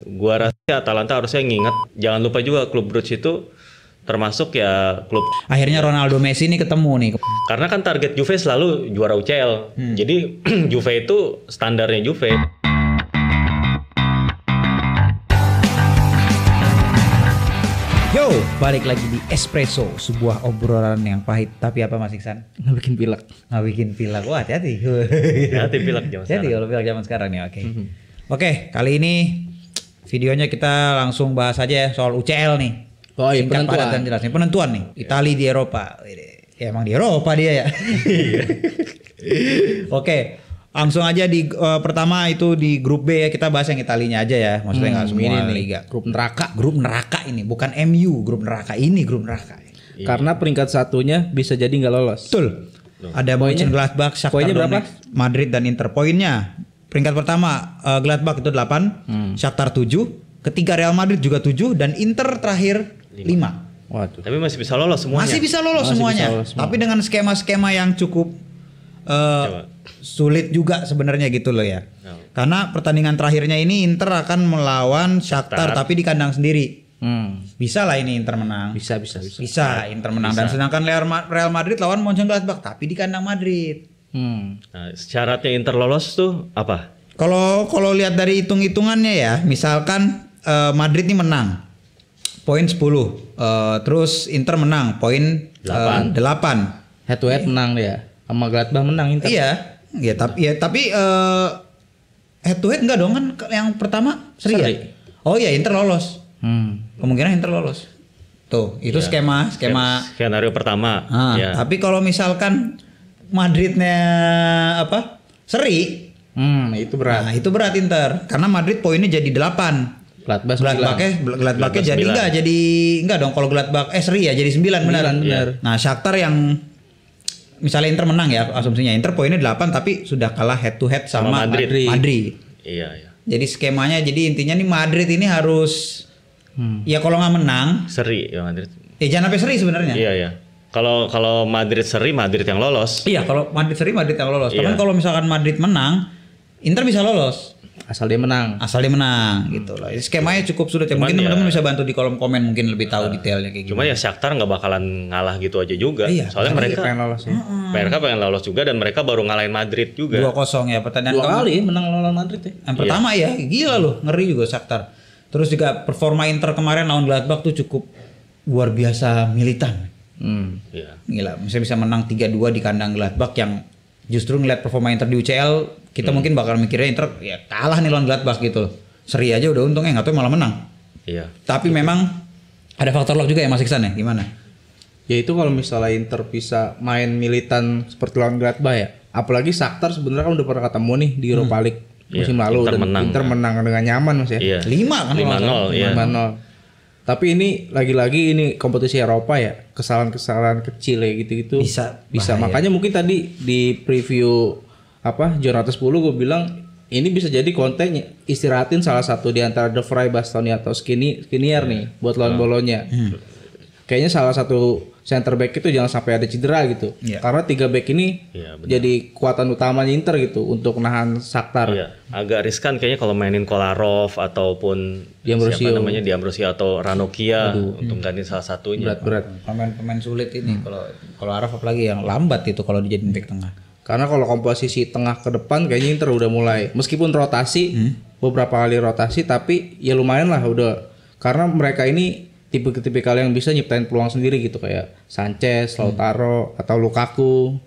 Gua rasa Atalanta harusnya nginget, jangan lupa juga klub Brugge itu termasuk ya klub. Akhirnya Ronaldo Messi ini ketemu nih. Karena kan target Juve selalu juara UCL. Jadi Juve itu standarnya Juve. Yo, balik lagi di Espresso, sebuah obrolan yang pahit tapi apa Mas Iksan? Nggak bikin pilek. Nggak bikin pilek. Wah, hati-hati. Hati pilek zaman Hati-hati sekarang. kalau pilek zaman sekarang nih. Oke. Oke, kali ini videonya kita langsung bahas aja ya soal UCL nih. Oh iya, Singkat, padat, penentuan. dan jelas nih. Penentuan nih. Italia di Eropa. Ya emang di Eropa dia ya. Oke, langsung aja di pertama itu di grup B ya, kita bahas yang Italinya aja ya. Maksudnya nggak semua ini nih, liga. grup neraka. Grup neraka ini, bukan MU, grup neraka ini grup neraka. Karena peringkat satunya bisa jadi nggak lolos. Betul. Ada Mönchengladbach, Shakhtar poinnya berapa? Donetsk, Madrid dan Inter. Poinnya peringkat pertama Gladbach itu 8, Shakhtar 7, ketiga Real Madrid juga 7 dan Inter terakhir 5. Waduh. Tapi masih bisa lolos semuanya. Masih bisa lolos Masih semuanya. bisa lolos semua. Tapi dengan skema-skema yang cukup sulit juga sebenarnya gitu loh ya. Karena pertandingan terakhirnya ini Inter akan melawan Shakhtar tapi di kandang sendiri. Bisa lah ini Inter menang. Bisa. Bisa Inter menang dan sedangkan Real Madrid lawan Mönchengladbach tapi di kandang Madrid. Nah, syaratnya Inter lolos tuh apa? Kalau lihat dari hitung-hitungannya ya, misalkan Madrid ini menang poin 10, terus Inter menang poin 8. Head to head menang dia. Sama Gladbach menang Inter. Iya, tapi head to head enggak dong kan yang pertama seri. Ya? Oh iya Inter lolos. Kemungkinan Inter lolos. Tuh, itu skema. Skenario pertama. Ya. Tapi kalau misalkan Madridnya apa? Seri. Itu berat. Nah, itu berat Inter karena Madrid poinnya jadi 8. Gladbachnya jadi enggak dong kalau Gladbach seri ya jadi 9 benar. Nah, Shakhtar yang misalnya Inter menang ya asumsinya Inter poinnya 8 tapi sudah kalah head to head sama Madrid. Iya. Jadi skemanya jadi intinya nih Madrid ini harus ya kalau nggak menang Seri ya Madrid. jangan sampai seri sebenarnya. Iya. Kalau Madrid seri, Madrid yang lolos. Iya, kalau Madrid seri Madrid yang lolos. Tapi Iya. kalau misalkan Madrid menang, Inter bisa lolos. Asal dia menang. Gitu loh. Skemanya cukup sulit ya. Cuman Mungkin ya- teman-teman bisa bantu di kolom komen mungkin lebih tahu detailnya kayak Cuma gimana. ya Shakhtar nggak bakalan ngalah gitu aja juga. Iya, Soalnya mereka pengen lolos ya. pengen lolos juga dan mereka baru ngalahin Madrid juga. 2-0 ya pertandingan 2 kali menang lawan Madrid ya. Yang pertama ya, gila loh, ngeri juga Shakhtar. Terus juga performa Inter kemarin lawan Gladbach tuh cukup luar biasa militan. Iya. Gila, misalnya bisa menang 3-2 di kandang Gladbach yang justru ngeliat performa Inter di UCL, kita mungkin bakal mikirnya Inter ya kalah nih lawan Gladbach gitu loh. Seri aja udah untung nggak tahu malah menang. Iya. Tapi memang ada faktor luck juga ya Mas Iksan ya, gimana? Ya itu kalau misalnya Inter bisa main militan seperti lawan Gladbach ya. Apalagi Shakhtar sebenarnya kan udah pernah ketemu nih di Europa League musim lalu Inter dan menang. Inter menang dengan nyaman Mas ya. Iya. 5 kan? 5-0 ya. 5-0. Tapi ini lagi-lagi ini kompetisi Eropa ya, kesalahan-kesalahan kecil ya gitu-gitu Bisa bahaya. Makanya mungkin tadi di preview Giornata 10 gue bilang ini bisa jadi kontennya istirahatin salah satu di antara De Vrij, Bastoni atau Skriniar nih buat lawan Bologna. Kayaknya salah satu center back itu jangan sampai ada cedera gitu. Iya. Karena 3 back ini Iya, benar. jadi kekuatan utamanya Inter gitu untuk nahan Shakhtar. Iya, agak riskan kayaknya kalau mainin Kolarov ataupun D'Ambrosio. siapa namanya D'Ambrosio atau Ranocchia untuk gantiin salah satunya. Berat-berat. Pemain sulit ini kalau Araf apalagi yang lambat itu kalau dijadiin back tengah. Karena kalau komposisi tengah ke depan kayaknya Inter udah mulai meskipun rotasi beberapa kali rotasi tapi ya lumayan lah udah karena mereka ini tipe-tipe kalian yang bisa nyiptain peluang sendiri gitu kayak Sanchez, Lautaro atau Lukaku.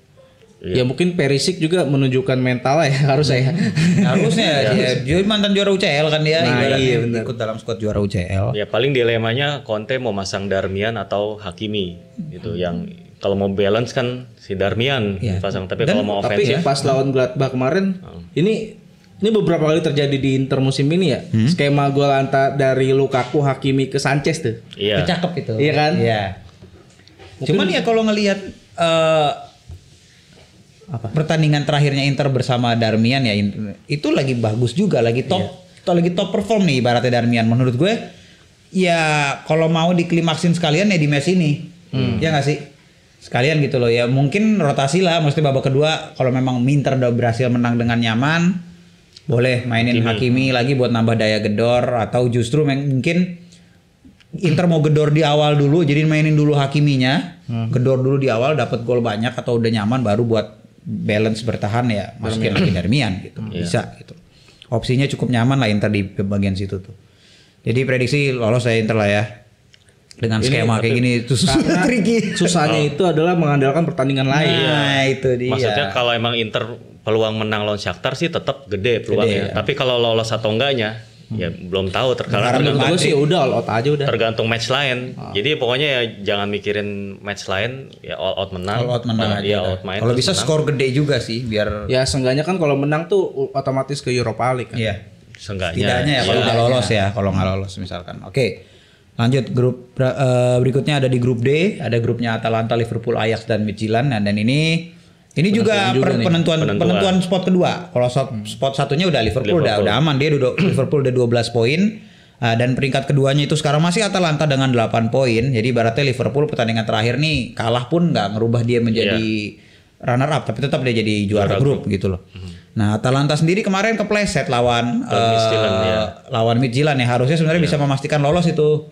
Ya mungkin Perisic juga menunjukkan mental ya harusnya ya. Harusnya dia mantan juara UCL kan dia, Nah, ibaratnya iya, benar. ikut dalam skuad juara UCL. Ya paling dilemanya Conte mau masang Darmian atau Hakimi gitu yang kalau mau balance kan si Darmian Iya. pasang tapi Dan- kalau mau Tapi offense pas lawan Gladbach kemarin ini beberapa kali terjadi di Inter musim ini ya. Skema gol dari Lukaku, Hakimi ke Sanchez tuh. iya. Cakep itu. Iya kan? Iya. Cuman ya kalau ngelihat pertandingan terakhirnya Inter bersama Darmian ya itu lagi bagus juga, lagi top, lagi top perform nih ibaratnya Darmian. Menurut gue ya kalau mau diklimaksin sekalian ya di match ini, ya nggak sih? Sekalian gitu loh ya. Mungkin rotasi lah, maksudnya babak kedua kalau memang Inter udah berhasil menang dengan nyaman, Boleh mainin Hakimi lagi buat nambah daya gedor, atau justru mungkin Inter mau gedor di awal dulu, jadi mainin dulu Hakiminya, gedor dulu di awal, dapat gol banyak atau udah nyaman, baru buat balance bertahan ya masukin lagi Darmian gitu, bisa gitu. Opsinya cukup nyaman lah Inter di bagian situ tuh. Jadi prediksi lolos ya Inter lah ya. Dengan skema kayak gini itu tricky. Susahnya itu adalah mengandalkan pertandingan lain. Nah, itu dia. Maksudnya kalau emang Inter peluang menang lawan Shakhtar sih tetap gede peluangnya. Gede, ya. Tapi kalau lolos atau enggaknya ya belum tahu, tergantung sih udah all out aja udah. Tergantung match lain. Jadi pokoknya ya jangan mikirin match lain, ya all out menang. All out menang aja. Ya, all out main. Kalau bisa skor gede juga sih biar ya seenggaknya kan kalau menang tuh otomatis ke Europa League kan. Iya. Seenggaknya. Setidaknya ya kalau nggak lolos ya, kalau nggak lolos misalkan. Oke. Lanjut grup berikutnya ada di grup D, ada grupnya Atalanta, Liverpool, Ajax dan Midtjylland. Nah, dan ini juga penentuan spot kedua. Kalau spot satunya udah Liverpool. Udah aman, dia Liverpool udah 12 poin. Dan peringkat keduanya itu sekarang masih Atalanta dengan 8 poin. Jadi ibaratnya Liverpool pertandingan terakhir nih kalah pun nggak ngerubah dia menjadi runner up, tapi tetap dia jadi juara grup gitu loh. Nah, Atalanta sendiri kemarin kepleset lawan Midtjylland ya. Harusnya sebenarnya bisa memastikan lolos itu.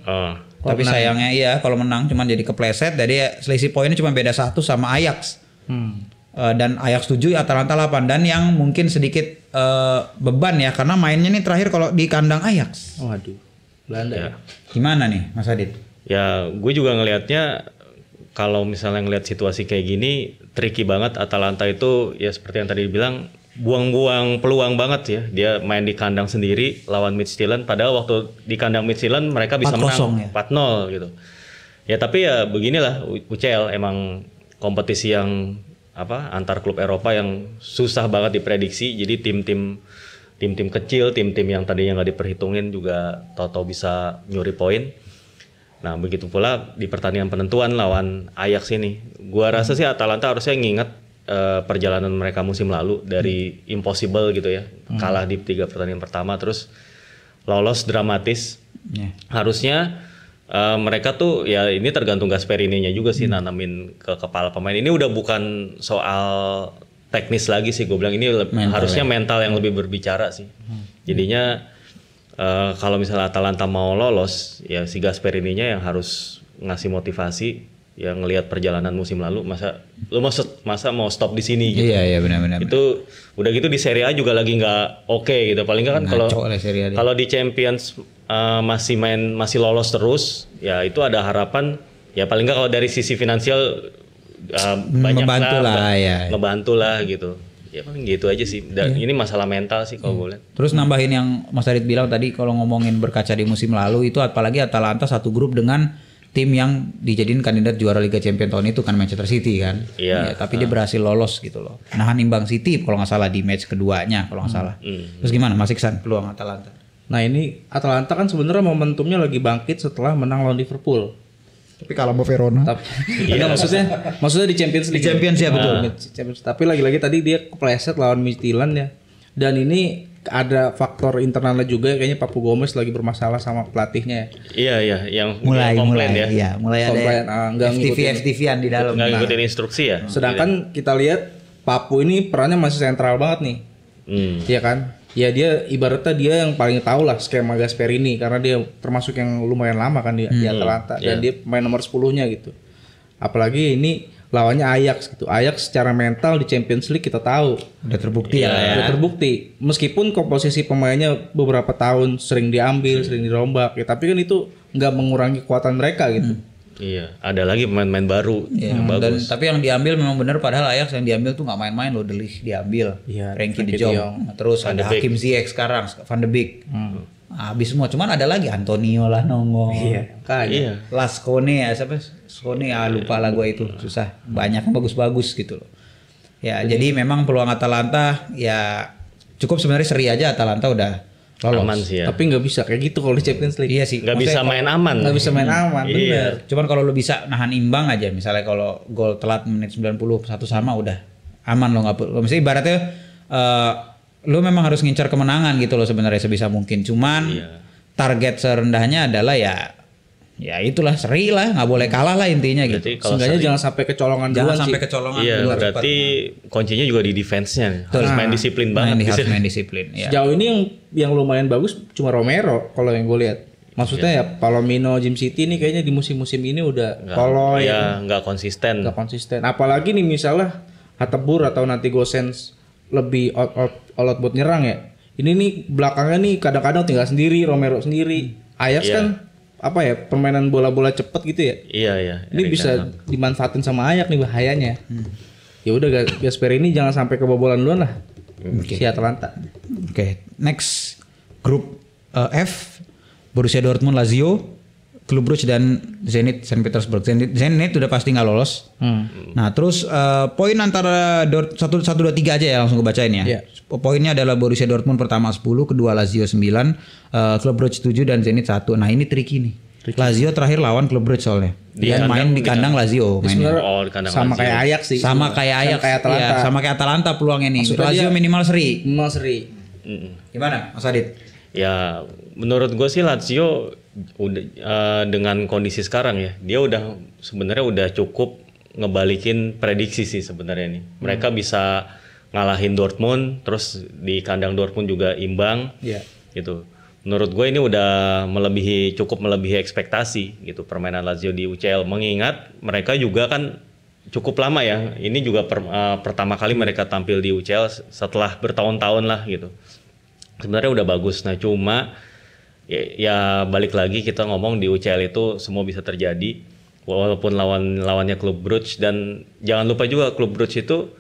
Tapi sayangnya kalau menang cuman jadi kepleset. Jadi selisih poinnya cuma beda 1 sama Ajax. Dan Ajax 7, Atalanta 8. Dan yang mungkin sedikit beban ya, karena mainnya nih terakhir kalau di kandang Ajax. Waduh, Belanda ya. Gimana nih Mas Adit? Ya gue juga ngelihatnya kalau misalnya ngelihat situasi kayak gini tricky banget. Atalanta itu ya seperti yang tadi dibilang, buang-buang peluang banget ya. Dia main di kandang sendiri lawan Midtjylland, padahal waktu di kandang Midtjylland mereka bisa menang 4-0 gitu. Ya tapi ya beginilah UCL, emang kompetisi yang antar klub Eropa yang susah banget diprediksi. Jadi tim-tim kecil, tim-tim yang tadinya nggak diperhitungin juga tahu-tahu bisa nyuri poin. Nah begitu pula di pertandingan penentuan lawan Ajax ini. Gua rasa sih Atalanta harusnya nginget perjalanan mereka musim lalu dari impossible gitu ya, kalah di 3 pertandingan pertama terus lolos dramatis. Harusnya mereka tuh ya ini tergantung Gasperininya juga sih, nanamin ke kepala pemain. Ini udah bukan soal teknis lagi sih, gue bilang ini harusnya mental yang lebih berbicara sih. Jadinya kalau misalnya Atalanta mau lolos ya si Gasperininya yang harus ngasih motivasi. Ya ngelihat perjalanan musim lalu, masa mau stop di sini gitu. Iya benar. Itu udah gitu di Serie A juga lagi nggak oke gitu. Paling nggak kan kalau di Champions masih lolos terus, ya itu ada harapan. Ya paling nggak kalau dari sisi finansial banyak ngebantu lah gitu. Ya paling gitu aja sih. Dan ini masalah mental sih kalau boleh. Terus nambahin yang Mas Adit bilang tadi, kalau ngomongin berkaca di musim lalu itu apalagi Atalanta satu grup dengan tim yang dijadiin kandidat juara Liga Champions tahun itu kan Manchester City kan. Iya. Tapi dia berhasil lolos gitu loh. Nahan imbang City kalau nggak salah di match keduanya kalau nggak salah. Terus gimana Mas Iksan peluang Atalanta? Nah ini Atalanta kan sebenarnya momentumnya lagi bangkit setelah menang lawan Liverpool. Tapi kalau mau Verona. maksudnya di Champions League. Di Champions ya betul. Tapi lagi-lagi tadi dia kepleset lawan Midtjylland ya. Dan ini ada faktor internalnya juga, kayaknya Papu Gomez lagi bermasalah sama pelatihnya. Iya, yang mulai ya. Iya, mulai ada FTV-an di dalam. Nggak ngikutin instruksi ya. Sedangkan kita lihat Papu ini perannya masih sentral banget nih. Iya kan? Ya dia ibaratnya dia yang paling tahu lah skema Gasperini karena dia termasuk yang lumayan lama kan di Atalanta dan dia pemain nomor 10-nya gitu. Apalagi ini lawannya Ajax gitu. Ajax secara mental di Champions League kita tahu udah terbukti udah terbukti. Meskipun komposisi pemainnya beberapa tahun sering diambil, sering dirombak ya, tapi kan itu nggak mengurangi kekuatan mereka gitu. Iya, ada lagi pemain-pemain baru yang bagus. Tapi yang diambil memang benar, padahal Ajax yang diambil tuh nggak main-main loh. De Ligt diambil, Frenkie de Jong, terus ada Hakim Ziyech sekarang, Van de Beek. Habis semua, cuman ada lagi Antonio lah nongol. Iya. Laskone ya, siapa? Skone lupa lah gue itu, susah. Banyak yang bagus-bagus gitu loh. Ya, jadi memang peluang Atalanta ya cukup sebenarnya seri aja Atalanta udah lolos. Aman sih ya. Tapi nggak bisa kayak gitu kalau di Champions League. Iya sih. Nggak bisa main aman. Nggak bisa main aman, bener. Cuman kalau lu bisa nahan imbang aja, misalnya kalau gol telat menit 90 1 sama udah aman lo nggak. Misalnya ibaratnya lu memang harus ngincar kemenangan gitu loh sebenarnya sebisa mungkin. Cuman target serendahnya adalah ya ya itulah seri lah, nggak boleh kalah lah intinya gitu. Seenggaknya jangan sampai kecolongan jangan duluan sampai sih. kecolongan. Iya, berarti kuncinya juga di defense-nya. Harus main disiplin banget. Harus main disiplin. Ya. Sejauh ini yang lumayan bagus cuma Romero kalau yang gue lihat. Maksudnya ya Palomino, Jim City ini kayaknya di musim-musim ini udah kalau ya nggak konsisten. Nggak konsisten. Apalagi nih misalnya Hatebur atau nanti Gosens lebih all out buat nyerang ya. Ini nih belakangnya nih kadang-kadang tinggal sendiri, Romero sendiri. Ajax kan apa ya, permainan bola-bola cepet gitu ya. Iya. Ini bisa dimanfaatin sama Ajax nih bahayanya. Ya udah Gasperini jangan sampai kebobolan duluan lah. Si Atalanta. Oke, next grup F, Borussia Dortmund, Lazio, Klub Brugge dan Zenit Saint Petersburg. Zenit udah pasti nggak lolos. Nah terus poin antara 1, 2, 3 aja ya langsung gue bacain ya. Yeah. Poinnya adalah Borussia Dortmund pertama 10, kedua Lazio 9, Klub Brugge 7 dan Zenit 1. Nah ini tricky nih. Lazio terakhir lawan Klub Brugge soalnya. Dia main di kandang Lazio. Di kandang sama Lazio. kayak Ajax sih. Sama kayak Ajax. Atalanta. Ya, sama kayak Atalanta peluangnya nih. Maksudnya Lazio minimal seri. Gimana Mas Adit? Ya menurut gue sih Lazio udah dengan kondisi sekarang ya, dia udah sebenarnya udah cukup ngebalikin prediksi sih sebenarnya nih. Mereka bisa ngalahin Dortmund, terus di kandang Dortmund juga imbang, gitu. Menurut gue ini udah cukup melebihi ekspektasi gitu permainan Lazio di UCL. Mengingat mereka juga kan cukup lama ya. Ini juga pertama kali mereka tampil di UCL setelah bertahun-tahun lah gitu. Sebenarnya udah bagus. Nah cuma ya balik lagi kita ngomong di UCL itu semua bisa terjadi walaupun lawannya Klub Brugge, dan jangan lupa juga Klub Brugge itu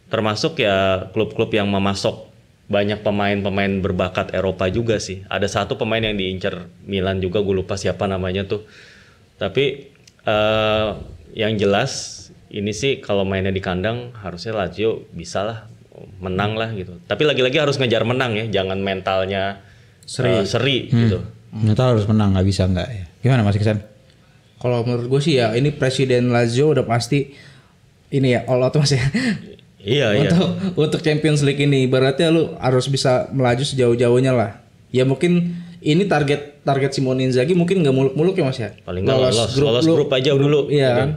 termasuk ya klub-klub yang memasok banyak pemain-pemain berbakat Eropa juga sih. Ada satu pemain yang diincar Milan juga, gue lupa siapa namanya tuh. Tapi yang jelas ini sih kalau mainnya di kandang harusnya Lazio bisa lah menang lah gitu. Tapi lagi-lagi harus ngejar menang ya, jangan mentalnya seri gitu. Mental harus menang, nggak bisa nggak ya. Gimana Mas Iksan? Kalau menurut gue sih ya ini presiden Lazio udah pasti ini ya all out Mas ya. Iya. Untuk Champions League ini ibaratnya lu harus bisa melaju sejauh-jauhnya lah. Ya mungkin ini target Simone Inzaghi mungkin nggak muluk-muluk ya Mas ya. Paling nggak lolos grup aja dulu. Iya kan.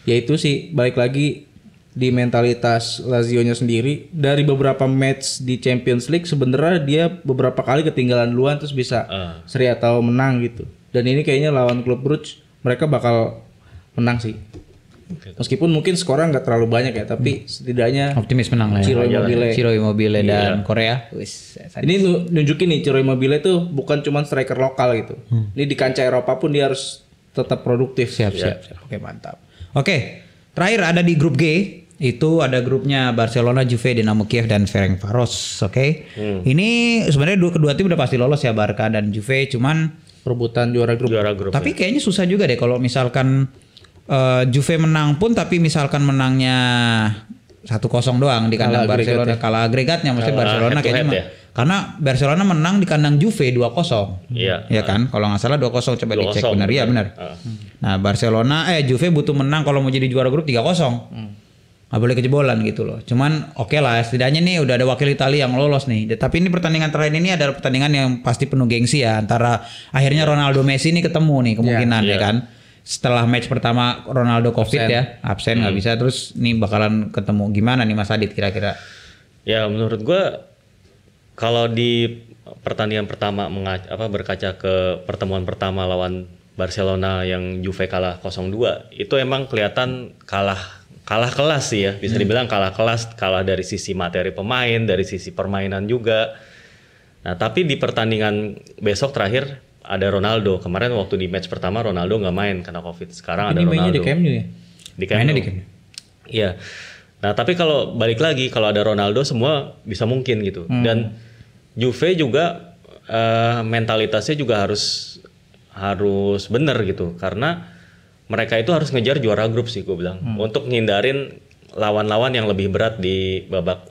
Ya itu sih balik lagi di mentalitas Lazio-nya sendiri. Dari beberapa match di Champions League sebenarnya dia beberapa kali ketinggalan duluan terus bisa seri atau menang gitu. Dan ini kayaknya lawan Klub Brugge mereka bakal menang sih. Meskipun mungkin skornya nggak terlalu banyak ya, tapi setidaknya optimis menang lah ya. Ciro Immobile dan Korea. Ini nunjukin nih Ciro Immobile itu bukan cuma striker lokal gitu. Ini di kancah Eropa pun dia harus tetap produktif. Siap. Oke, mantap. Oke, terakhir ada di grup G. Itu ada grupnya Barcelona, Juve, Dinamo Kiev dan Ferencvaros. Oke. Ini sebenarnya kedua tim udah pasti lolos ya, Barca dan Juve, cuman perebutan juara grup. Tapi kayaknya susah juga deh kalau misalkan Juve menang pun, tapi misalkan menangnya 1-0 doang di kandang Barcelona, kalah agregatnya, maksudnya Barcelona kayaknya karena Barcelona menang di kandang Juve 2-0. Iya. Ya kan? Kalau nggak salah 2-0, coba dicek benar ya, benar. Nah, Juve butuh menang kalau mau jadi juara grup 3-0. Nggak boleh kejebolan gitu loh. Cuman oke lah, setidaknya nih udah ada wakil Italia yang lolos nih. Tapi ini pertandingan terakhir ini adalah pertandingan yang pasti penuh gengsi ya, antara akhirnya Ronaldo Messi ini ketemu nih kemungkinan ya kan. Setelah match pertama Ronaldo Covid absen nggak bisa, terus nih bakalan ketemu. Gimana nih Mas Adit kira-kira? Ya menurut gua kalau di pertandingan pertama berkaca ke pertemuan pertama lawan Barcelona yang Juve kalah 0-2, itu emang kelihatan kalah kelas sih ya, bisa dibilang kalah kelas, kalah dari sisi materi pemain, dari sisi permainan juga. Nah tapi di pertandingan besok terakhir ada Ronaldo. Kemarin waktu di match pertama Ronaldo nggak main karena Covid. Sekarang ada Ronaldo. Ini mainnya di Camp Nou ya? Di Camp Nou. Iya. Nah tapi kalau balik lagi, kalau ada Ronaldo semua bisa mungkin gitu. Dan Juve juga mentalitasnya juga harus benar gitu, karena mereka itu harus ngejar juara grup sih gue bilang, untuk ngindarin lawan-lawan yang lebih berat di babak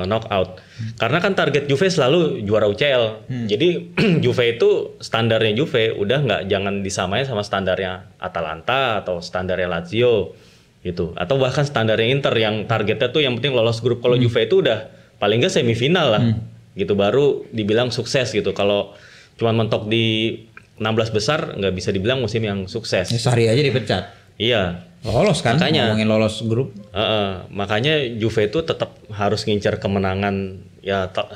knockout. Karena kan target Juve selalu juara UCL. Jadi Juve itu standarnya Juve udah jangan disamain sama standarnya Atalanta atau standarnya Lazio gitu, atau bahkan standarnya Inter yang targetnya tuh yang penting lolos grup. Kalau Juve itu udah paling nggak semifinal lah gitu, baru dibilang sukses gitu. Kalau cuma mentok di 16 besar nggak bisa dibilang musim yang sukses. Sarri aja dipecat. Iya. Lolos kan? Makanya, ngomongin lolos grup. Makanya Juve itu tetap harus ngincar kemenangan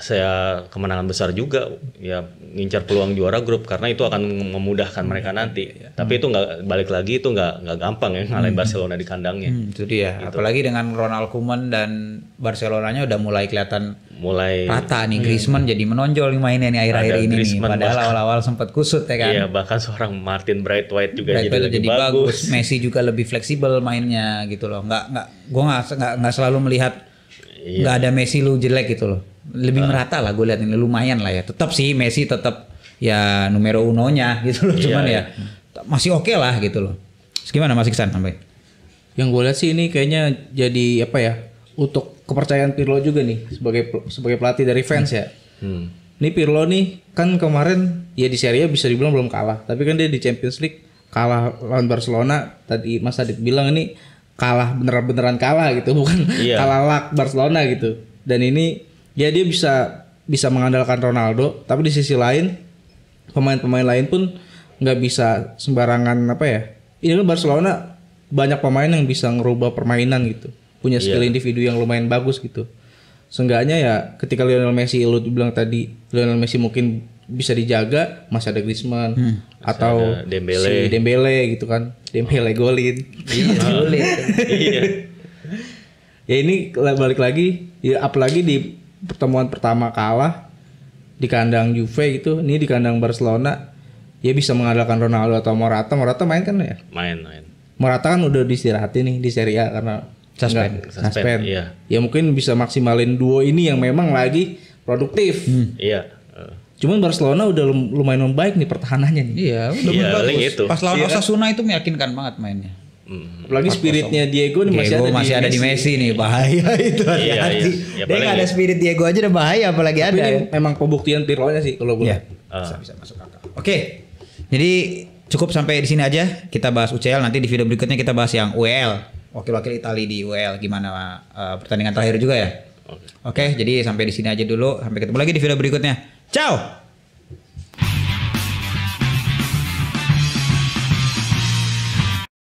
saya kemenangan besar juga ya, ngincar peluang juara grup karena itu akan memudahkan mereka nanti. Tapi itu nggak, balik lagi itu nggak gampang ya ngalahin Barcelona di kandangnya. Itu dia. Gitu. Apalagi dengan Ronald Koeman dan Barcelonanya udah mulai kelihatan rata nih. Griezmann jadi menonjol nih mainnya nih akhir-akhir ini nih. Padahal awal-awal sempat kusut ya kan. Iya, bahkan seorang Martin Braithwaite juga jadi bagus. Messi juga lebih fleksibel mainnya gitu loh. Gue nggak selalu melihat nggak ada Messi lu jelek gitu loh. Lebih merata lah gue lihat ini, lumayan lah ya. Tetap sih Messi tetap ya numero unonya gitu loh. Cuman ya masih oke lah gitu loh. Terus gimana Mas Iksan sampai? Yang gue lihat sih ini kayaknya jadi apa ya, untuk kepercayaan Pirlo juga nih sebagai pelatih dari fans ya. Ini Pirlo nih kan kemarin ya di Serie A bisa dibilang belum kalah, tapi kan dia di Champions League kalah lawan Barcelona. Tadi Mas Adit bilang ini kalah beneran kalah gitu, bukan kalah luck Barcelona gitu. Dan ini ya dia bisa mengandalkan Ronaldo, tapi di sisi lain pemain-pemain lain pun nggak bisa sembarangan apa ya. Ini kan Barcelona banyak pemain yang bisa ngerubah permainan gitu, punya skill individu yang lumayan bagus gitu. Seenggaknya ya ketika Lionel Messi, lu bilang tadi Lionel Messi mungkin bisa dijaga, masih ada Griezmann atau ada Dembele. si Dembele gitu kan, Dembele golin. Ya ini balik lagi ya, apalagi di pertemuan pertama kalah di kandang Juve gitu, ini di kandang Barcelona ya bisa mengandalkan Ronaldo atau Morata main kan ya? Main. Morata kan udah diistirahatin nih di Serie A karena suspend. Iya. Ya mungkin bisa maksimalin duo ini yang memang lagi produktif. Iya. Cuman Barcelona udah lumayan membaik nih pertahanannya nih. Iya, udah bagus. Pas lawan Osasuna itu meyakinkan banget mainnya. Apalagi spiritnya Diego nih masih ada di Messi nih, bahaya itu. Hati-hati. Dia nggak ada spirit Diego aja udah bahaya, apalagi tapi ada. Ini memang pembuktian Pirlo-nya sih kalau gue. Bisa masuk akal. Oke. Jadi cukup sampai di sini aja. Kita bahas UCL, nanti di video berikutnya kita bahas yang UEL. Wakil-wakil Italia di UEL gimana pertandingan terakhir juga ya. Oke, jadi sampai di sini aja dulu. Sampai ketemu lagi di video berikutnya. Ciao.